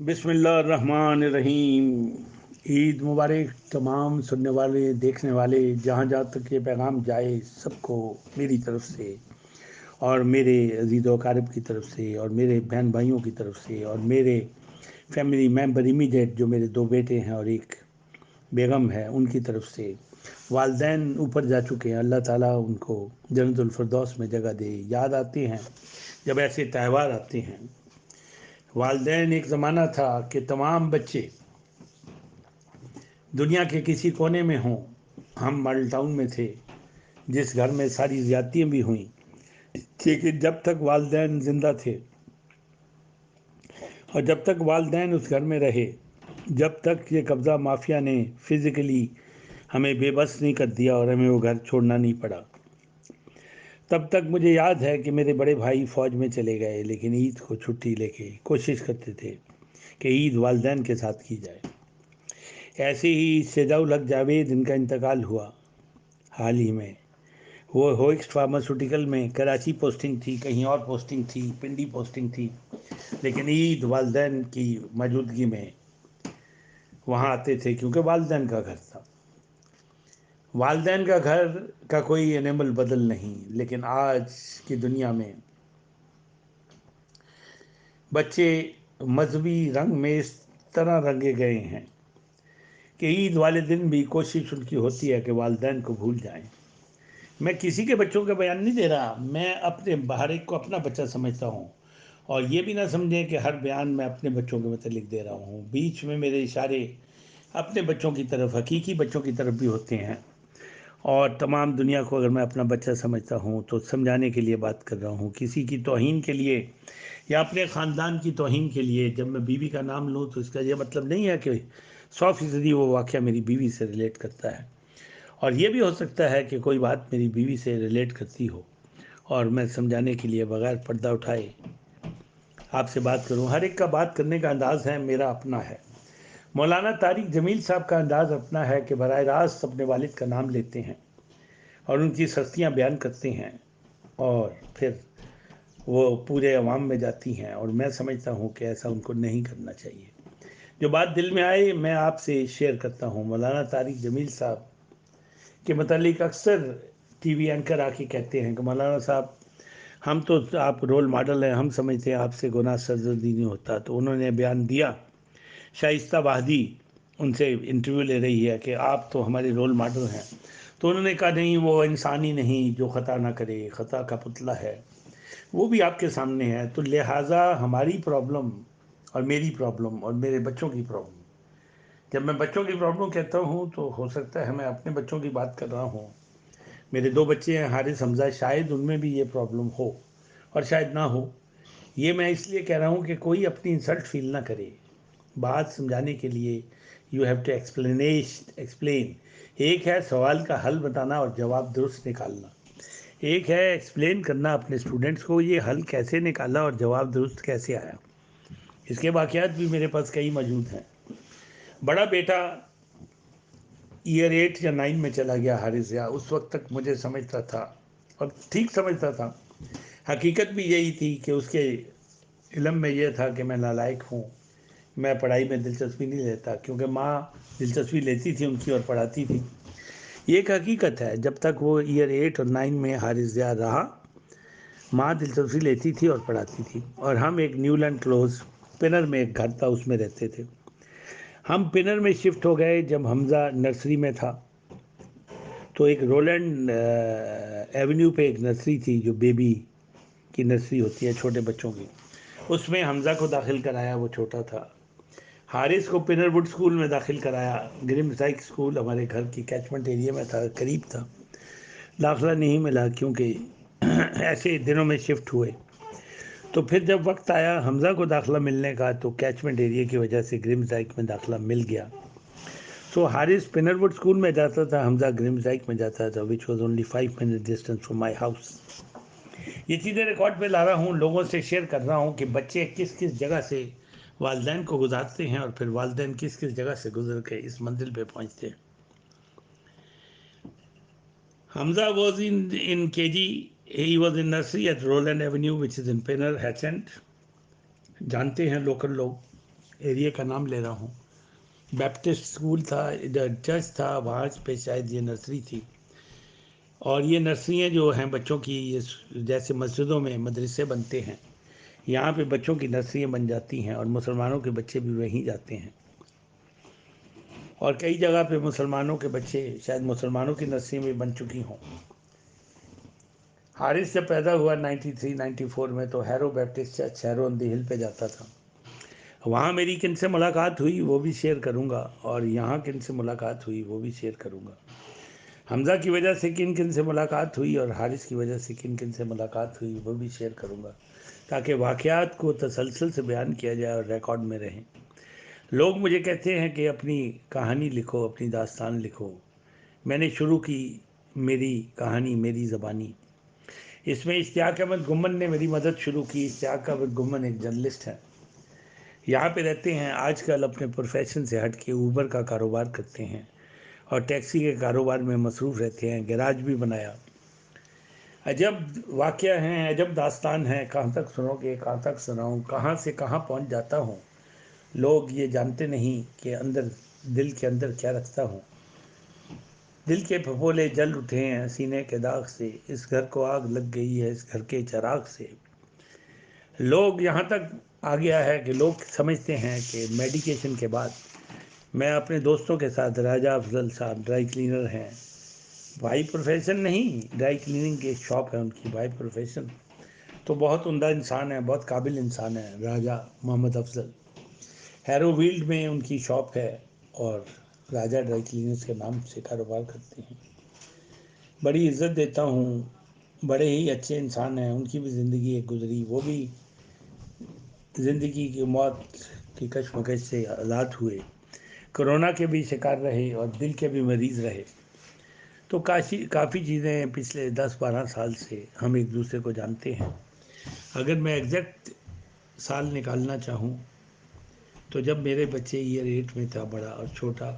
बिस्मिल्लाहिर्रहमानिर्रहीम। ईद मुबारक तमाम सुनने वाले देखने वाले, जहाँ जहाँ तक ये पैगाम जाए सबको मेरी तरफ से और मेरे अजीज़ व अकारिब की तरफ से और मेरे बहन भाइयों की तरफ से और मेरे फैमिली मेम्बर इमीडिएट जो मेरे 2 बेटे हैं और एक बेगम है उनकी तरफ से। वालदैन ऊपर जा चुके हैं, अल्लाह ताला उनको जन्नतुल फिरदौस में जगह दे। याद आते हैं जब ऐसे त्यौहार आते हैं। वालदैन एक ज़माना था कि तमाम बच्चे दुनिया के किसी कोने में हों। हम मॉडल टाउन में थे, जिस घर में सारी ज़्यादतियाँ भी हुई, लेकिन जब तक वालदैन ज़िंदा थे और जब तक वालदैन उस घर में रहे, जब तक ये कब्ज़ा माफिया ने फिज़िकली हमें बेबस नहीं कर दिया और हमें वो घर छोड़ना नहीं पड़ा, तब तक मुझे याद है कि मेरे बड़े भाई फ़ौज में चले गए, लेकिन ईद को छुट्टी लेके कोशिश करते थे कि ईद वालदैन के साथ की जाए। ऐसे ही सैयद हक जावेद, इनका इंतकाल हुआ हाल ही में। वो होइक्स फार्मास्यूटिकल में कराची पोस्टिंग थी, कहीं और पोस्टिंग थी, पिंडी पोस्टिंग थी, लेकिन ईद वालदैन की मौजूदगी में वहाँ आते थे क्योंकि वालदैन का घर था। वालदैन का घर का कोई एनिमल बदल नहीं, लेकिन आज की दुनिया में बच्चे मजहबी रंग में इस तरह रंगे गए हैं कि ईद वाले दिन भी कोशिश उनकी होती है कि वालदैन को भूल जाएं। मैं किसी के बच्चों का बयान नहीं दे रहा, मैं अपने हर एक को अपना बच्चा समझता हूँ। और ये भी ना समझें कि हर बयान मैं अपने बच्चों के मतलब दे रहा हूँ। बीच में मेरे इशारे अपने बच्चों की तरफ, हकीकी बच्चों की तरफ भी होते हैं। और तमाम दुनिया को अगर मैं अपना बच्चा समझता हूँ तो समझाने के लिए बात कर रहा हूँ, किसी की तौहीन के लिए या अपने ख़ानदान की तौहीन के लिए। जब मैं बीवी का नाम लूँ तो इसका ये मतलब नहीं है कि 100% वो वाक़या मेरी बीवी से रिलेट करता है। और ये भी हो सकता है कि कोई बात मेरी बीवी से रिलेट करती हो और मैं समझाने के लिए बगैर पर्दा उठाए आपसे बात करूं। हर एक का बात करने का अंदाज़ है, मेरा अपना है। मौलाना तारिक जमील साहब का अंदाज़ अपना है कि बराह रास्त अपने वालिद का नाम लेते हैं और उनकी सख्तियाँ बयान करते हैं और फिर वो पूरे अवाम में जाती हैं, और मैं समझता हूँ कि ऐसा उनको नहीं करना चाहिए। जो बात दिल में आए मैं आपसे शेयर करता हूँ। मौलाना तारिक जमील साहब के मतलब अक्सर टीवी एंकर आके कहते हैं कि मौलाना साहब, हम तो आप रोल मॉडल हैं, हम समझते हैं आपसे गुनाह सरजदी नहीं होता। तो उन्होंने बयान दिया, शाइस्ता वाहदी उनसे इंटरव्यू ले रही है कि आप तो हमारे रोल मॉडल हैं। तो उन्होंने कहा नहीं, वो इंसान ही नहीं जो ख़ता ना करे, ख़ता का पुतला है, वो भी आपके सामने है। तो लिहाजा हमारी प्रॉब्लम और मेरी प्रॉब्लम और मेरे बच्चों की प्रॉब्लम, जब मैं बच्चों की प्रॉब्लम कहता हूँ तो हो सकता है मैं अपने बच्चों की बात कर रहा हूँ। मेरे 2 बच्चे हैं, हारिस हमजा, शायद उनमें भी ये प्रॉब्लम हो और शायद ना हो। ये मैं इसलिए कह रहा हूँ कि कोई अपनी इंसल्ट फील ना करे। बात समझाने के लिए यू हैव टू एक्सप्लेन। एक है सवाल का हल बताना और जवाब दुरुस्त निकालना, एक है एक्सप्लेन करना अपने स्टूडेंट्स को ये हल कैसे निकाला और जवाब दुरुस्त कैसे आया। इसके वाक़यात भी मेरे पास कई मौजूद हैं। बड़ा बेटा ईयर 8 या 9 में चला गया हारिस, या उस वक्त तक मुझे समझता था और ठीक समझता था। हकीकत भी यही थी कि उसके इल्म में यह था कि मैं नालायक हूँ, मैं पढ़ाई में दिलचस्पी नहीं लेता, क्योंकि माँ दिलचस्पी लेती थी उनकी और पढ़ाती थी। ये एक हकीकत है। जब तक वो ईयर 8 और 9 में हारिस रहा, माँ दिलचस्पी लेती थी और पढ़ाती थी। और हम एक न्यूलैंड क्लोज पिनर में एक घर था, उसमें रहते थे। हम पिनर में शिफ्ट हो गए जब हमज़ा नर्सरी में था। तो एक रोलैंड एवेन्यू पे एक नर्सरी थी जो बेबी की नर्सरी होती है, छोटे बच्चों की। उसमें हमज़ा को दाखिल कराया, वो छोटा था। हारिस को पिनरवुड स्कूल में दाखिल कराया। ग्रिम साइक स्कूल हमारे घर की कैचमेंट एरिया में था, करीब था। दाखिला नहीं मिला क्योंकि ऐसे दिनों में शिफ्ट हुए। तो फिर जब वक्त आया हमज़ा को दाखिला मिलने का, तो कैचमेंट एरिया की वजह से ग्रिम साइक में दाखिला मिल गया। तो हारिस पिनरवुड स्कूल में जाता था, हमज़ा ग्रिम साइक में जाता था, which was only 5 minute distance from my house. ये चीज़ें रिकॉर्ड पे ला रहा हूँ, लोगों से शेयर कर रहा हूँ कि बच्चे किस किस जगह से वालदैन को गुजारते हैं और फिर वालदैन किस किस जगह से गुजर के इस मंजिल पे पहुँचते हैं। Hamza was in KG, he was in nursery at Roland avenue which is in Pinner hatch end. जानते हैं लोकल लोग। एरिया का नाम ले रहा हूँ। बैप्टिस्ट स्कूल था, इधर चर्च था, वहाँ पे शायद ये नर्सरी थी। और ये नर्सरियाँ जो हैं बच्चों की, ये जैसे मस्जिदों में मदरसे बनते हैं, यहाँ पे बच्चों की नर्सरियाँ बन जाती हैं और मुसलमानों के बच्चे भी वहीं जाते हैं। और कई जगह पे मुसलमानों के बच्चे शायद मुसलमानों की नर्सरी में बन चुकी हों। हारिस जब पैदा हुआ 93 94 में, तो Harrow Baptist church Harrow on the hill पे जाता था। वहाँ मेरी किन से मुलाकात हुई वो भी शेयर करूँगा, और यहाँ किन से मुलाकात हुई वो भी शेयर करूँगा। हमज़ा की वजह से किन किन से मुलाकात हुई और हारिस की वजह से किन किन से मुलाकात हुई वो भी शेयर करूँगा, ताकि वाक़यात को तसलसल से बयान किया जाए और रिकॉर्ड में रहें। लोग मुझे कहते हैं कि अपनी कहानी लिखो, अपनी दास्तान लिखो। मैंने शुरू की मेरी कहानी मेरी ज़बानी। इसमें इश्तियाक अहमद गुम्मन ने मेरी मदद शुरू की। इश्तियाक अहमद गुम्मन एक जर्नलिस्ट हैं, यहाँ पे रहते हैं, आजकल अपने प्रोफेशन से हट के ऊबर का कारोबार करते हैं और टैक्सी के कारोबार में मसरूफ़ रहते हैं। गैराज भी बनाया। अजब वाक़या हैं, अजब दास्तान है, कहाँ तक सुनोगे, कहाँ तक सुनाऊँ, कहाँ से कहाँ पहुँच जाता हूँ। लोग ये जानते नहीं कि अंदर, दिल के अंदर क्या रखता हूँ। दिल के फफोले जल उठे हैं सीने के दाग से, इस घर को आग लग गई है इस घर के चराग से। लोग यहाँ तक आ गया है कि लोग समझते हैं कि मेडिकेशन के बाद मैं अपने दोस्तों के साथ, राजा अफजल साहब ड्राई क्लीनर हैं, भाई प्रोफेशन नहीं, ड्राई क्लीनिंग की शॉप है उनकी, भाई प्रोफेशन। तो बहुत उम्दा इंसान है, बहुत काबिल इंसान है राजा मोहम्मद अफजल। हैरोवील्ड में उनकी शॉप है और राजा ड्राई क्लीनर्स के नाम से कारोबार करते हैं। बड़ी इज़्ज़त देता हूँ, बड़े ही अच्छे इंसान हैं। उनकी भी ज़िंदगी एक गुजरी, वो भी ज़िंदगी की मौत की कशमकश से आज़ाद हुए, कोरोना के भी शिकार रहे और दिल के भी मरीज़ रहे। तो काफ़ी चीज़ें पिछले 10-12 साल से हम एक दूसरे को जानते हैं। अगर मैं एग्जैक्ट साल निकालना चाहूँ तो जब मेरे बच्चे ईयर 8 में था बड़ा और छोटा,